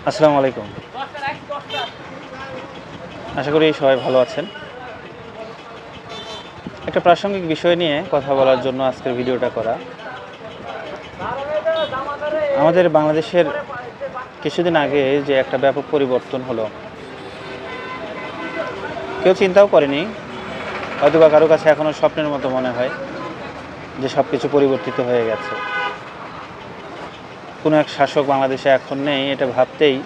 আসসালামু আলাইকুম। আশা করি সবাই ভালো আছেন। একটা প্রাসঙ্গিক বিষয় নিয়ে কথা বলার জন্য আজকের ভিডিওটা করা। আমাদের বাংলাদেশের কিছুদিন আগে যে একটা ব্যাপক পরিবর্তন হলো, কেউ চিন্তাও করেনি, হয়তোবা কারো কাছে এখনও স্বপ্নের মতো মনে হয় যে সব কিছু পরিবর্তিত হয়ে গেছে। কোনো এক শাসক বাংলাদেশে এখন নেই, এটা ভাবতেই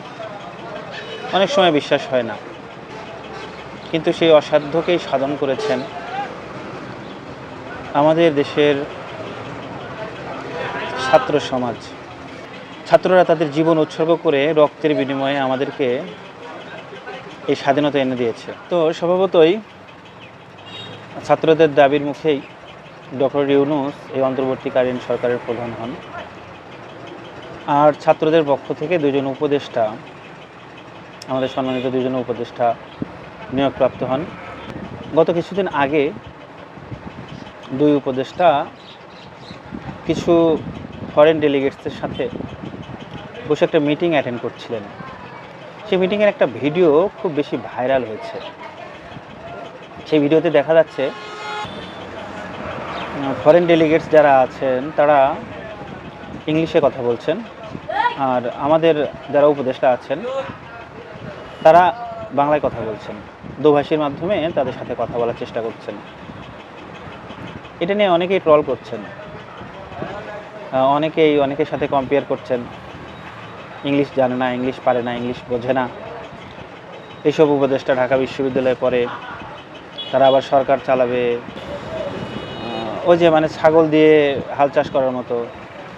অনেক সময় বিশ্বাস হয় না। কিন্তু সেই অসাধ্যকেই সাধন করেছেন আমাদের দেশের ছাত্র সমাজ। ছাত্ররা তাদের জীবন উৎসর্গ করে রক্তের বিনিময়ে আমাদেরকে এই স্বাধীনতা এনে দিয়েছে। তো স্বভাবতই ছাত্রদের দাবির মুখেই ডক্টর ইউনূস এই অন্তর্বর্তীকালীন সরকারের প্রধান হন। আর ছাত্রদের পক্ষ থেকে দুজন উপদেষ্টা, আমাদের সম্মানিত দুজন উপদেষ্টা নিয়োগপ্রাপ্ত হন। গত কিছুদিন আগে দুই উপদেষ্টা কিছু ফরেন ডেলিগেটসদের সাথে বসে একটা মিটিং অ্যাটেন্ড করছিলেন। সেই মিটিংয়ের একটা ভিডিও খুব বেশি ভাইরাল হয়েছে। সেই ভিডিওতে দেখা যাচ্ছে ফরেন ডেলিগেটস যারা আছেন তারা ইংলিশে কথা বলছেন, আর আমাদের যারা উপদেষ্টা আছেন তারা বাংলায় কথা বলছেন। দোভাষীর মাধ্যমে তাদের সাথে কথা বলার চেষ্টা করছেন। এটা নিয়ে অনেকেই ট্রল করছেন, অনেকের সাথে কম্পেয়ার করছেন, ইংলিশ জানে না, ইংলিশ পারে না, ইংলিশ বোঝে না। এইসব উপদেষ্টা ঢাকা বিশ্ববিদ্যালয়ে পড়ে, তারা আবার সরকার চালাবে, ওই যে ছাগল দিয়ে হাল চাষ করার মতো,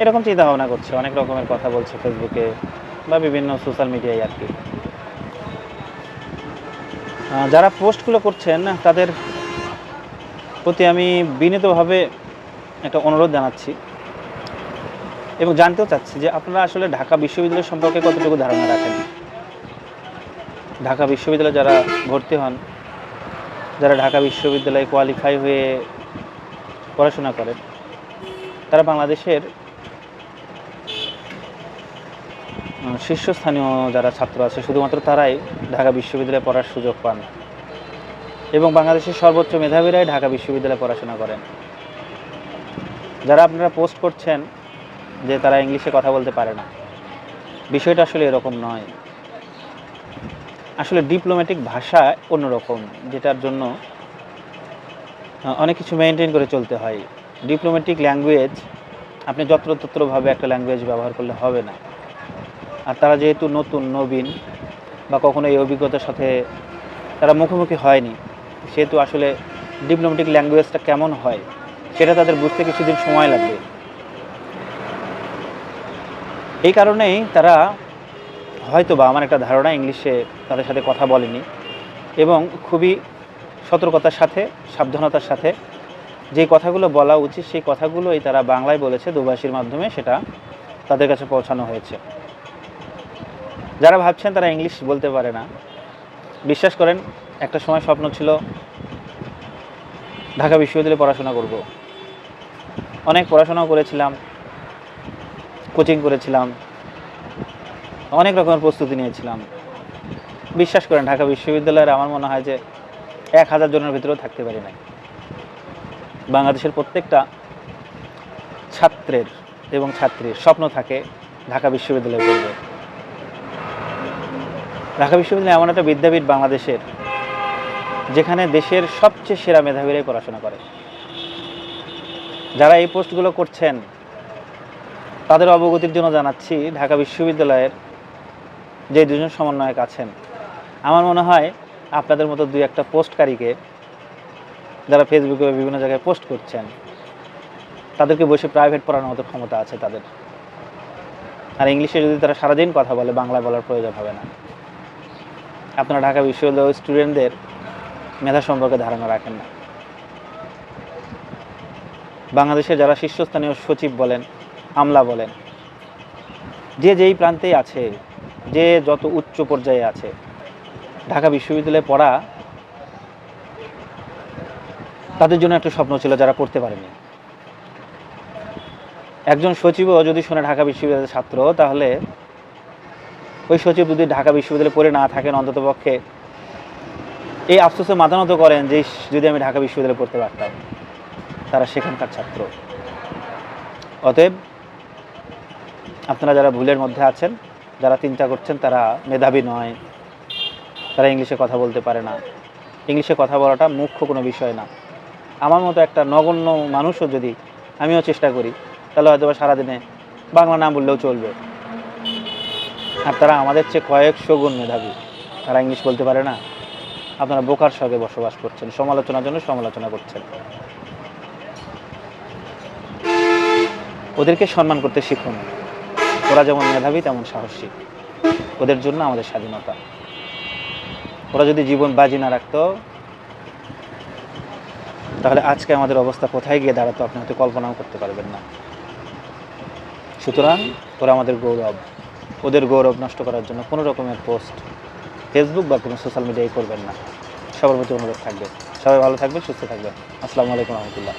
এরকম চিন্তা ভাবনা করছে, অনেক রকমের কথা বলছে ফেসবুকে বা বিভিন্ন সোশ্যাল মিডিয়ায় আর কি। যারা পোস্টগুলো করছেন তাদের প্রতি আমি বিনীতভাবে একটা অনুরোধ জানাচ্ছি এবং জানতেও চাচ্ছি যে আপনারা আসলে ঢাকা বিশ্ববিদ্যালয় সম্পর্কে কতটুকু ধারণা রাখেন। ঢাকা বিশ্ববিদ্যালয়ে যারা ভর্তি হন, যারা ঢাকা বিশ্ববিদ্যালয়ে কোয়ালিফাই হয়ে পড়াশোনা করেন, তারা বাংলাদেশের শীর্ষস্থানীয় যারা ছাত্র আছে শুধুমাত্র তারাই ঢাকা বিশ্ববিদ্যালয়ে পড়ার সুযোগ পান এবং বাংলাদেশের সর্বোচ্চ মেধাবীরাই ঢাকা বিশ্ববিদ্যালয়ে পড়াশোনা করেন। যারা আপনারা পোস্ট করছেন যে তারা ইংলিশে কথা বলতে পারে না, বিষয়টা আসলে এরকম নয়। আসলে ডিপ্লোম্যাটিক ভাষা অন্যরকম, যেটার জন্য অনেক কিছু মেনটেন করে চলতে হয়। ডিপ্লোম্যাটিক ল্যাঙ্গুয়েজ আপনি যত্রতত্রভাবে একটা ল্যাঙ্গুয়েজ ব্যবহার করলে হবে না। আর তারা যেহেতু নবীন বা কখনো এই অভিজ্ঞতার সাথে তারা মুখোমুখি হয়নি, সেহেতু আসলে ডিপ্লোম্যাটিক ল্যাঙ্গুয়েজটা কেমন হয় সেটা তাদের বুঝতে কিছুদিন সময় লাগবে। এই কারণেই তারা হয়তোবা, আমার একটা ধারণা, ইংলিশে তাদের সাথে কথা বলেনি এবং খুবই সতর্কতার সাথে, সাবধানতার সাথে যে কথাগুলো বলা উচিত সেই কথাগুলোই তারা বাংলায় বলেছে, দোভাষীর মাধ্যমে সেটা তাদের কাছে পৌঁছানো হয়েছে। যারা ভাবছেন তারা ইংলিশ বলতে পারে না, বিশ্বাস করেন, একটা সময় স্বপ্ন ছিল ঢাকা বিশ্ববিদ্যালয়ে পড়াশোনা করব। অনেক পড়াশোনাও করেছিলাম, কোচিং করেছিলাম, অনেক রকমের প্রস্তুতি নিয়েছিলাম। বিশ্বাস করেন, ঢাকা বিশ্ববিদ্যালয়ের আমার মনে হয় যে 1000 জনের ভিতরেও থাকতে পারি নাই। বাংলাদেশের প্রত্যেকটা ছাত্রের এবং ছাত্রীর স্বপ্ন থাকে ঢাকা বিশ্ববিদ্যালয়ে পড়বে। ঢাকা বিশ্ববিদ্যালয় এমন একটা বিদ্যাপীঠ বাংলাদেশের, যেখানে দেশের সবচেয়ে সেরা মেধাবীরাই পড়াশোনা করে। যারা এই পোস্টগুলো করছেন তাদের অবগতির জন্য জানাচ্ছি, ঢাকা বিশ্ববিদ্যালয়ের যে দুজন সমন্বয়ক আছেন, আমার মনে হয় আপনাদের মতো দুই একটা পোস্টকারীকে, যারা ফেসবুকে বিভিন্ন জায়গায় পোস্ট করছেন, তাদেরকে বসে প্রাইভেট পড়ানোর মতো ক্ষমতা আছে তাদের। আর ইংলিশে যদি তারা সারাদিন কথা বলে, বাংলায় বলার প্রয়োজন হবে না। আপনারা ঢাকা বিশ্ববিদ্যালয়ের স্টুডেন্টদের মেধা সম্পর্কে ধারণা রাখেন না। বাংলাদেশের যারা শীর্ষস্থানীয় সচিব বলেন, আমলা বলেন, যে যেই প্রান্তেই আছে, যে যত উচ্চ পর্যায়ে আছে, ঢাকা বিশ্ববিদ্যালয়ে পড়া তাদের জন্য একটা স্বপ্ন ছিল, যারা পড়তে পারেনি। একজন সচিবও যদি শোনে ঢাকা বিশ্ববিদ্যালয়ের ছাত্র, তাহলে ওই সচিব যদি ঢাকা বিশ্ববিদ্যালয়ে পড়ে না থাকেন, অন্ততপক্ষে এই আফসোসে মাথা নত করেন যে যদি আমি ঢাকা বিশ্ববিদ্যালয়ে পড়তে পারতাম। তারা সেখানকার ছাত্র। অতএব আপনারা যারা ভুলের মধ্যে আছেন, যারা চিন্তা করছেন তারা মেধাবী নয়, তারা ইংলিশে কথা বলতে পারে না, ইংলিশে কথা বলাটা মুখ্য কোনো বিষয় না। আমার মতো একটা নগণ্য মানুষও যদি আমিও চেষ্টা করি, তাহলে হয়তো সারাদিনে বাংলা না বললেও চলবে। আর তারা আমাদের চেয়ে কয়েকশো গুণ মেধাবী, তারা ইংলিশ বলতে পারে না। আপনারা বোকার সঙ্গে বসবাস করছেন, সমালোচনার জন্য সমালোচনা করছেন। ওদেরকে সম্মান করতে শিখুন। ওরা যেমন মেধাবী তেমন সাহসী। ওদের জন্য আমাদের স্বাধীনতা। ওরা যদি জীবন বাজি না রাখতো, তাহলে আজকে আমাদের অবস্থা কোথায় গিয়ে দাঁড়াতো আপনি হয়তো কল্পনাও করতে পারবেন না। সুতরাং ওরা আমাদের গৌরব। ওদের গৌরব নষ্ট করার জন্য কোনো রকমের পোস্ট ফেসবুক বা কোনো সোশ্যাল মিডিয়ায় করবেন না। সবার প্রতি অনুরোধ থাকবে। সবাই ভালো থাকবেন, সুস্থ থাকবেন। আসসালামু আলাইকুম রহমতুল্লাহ।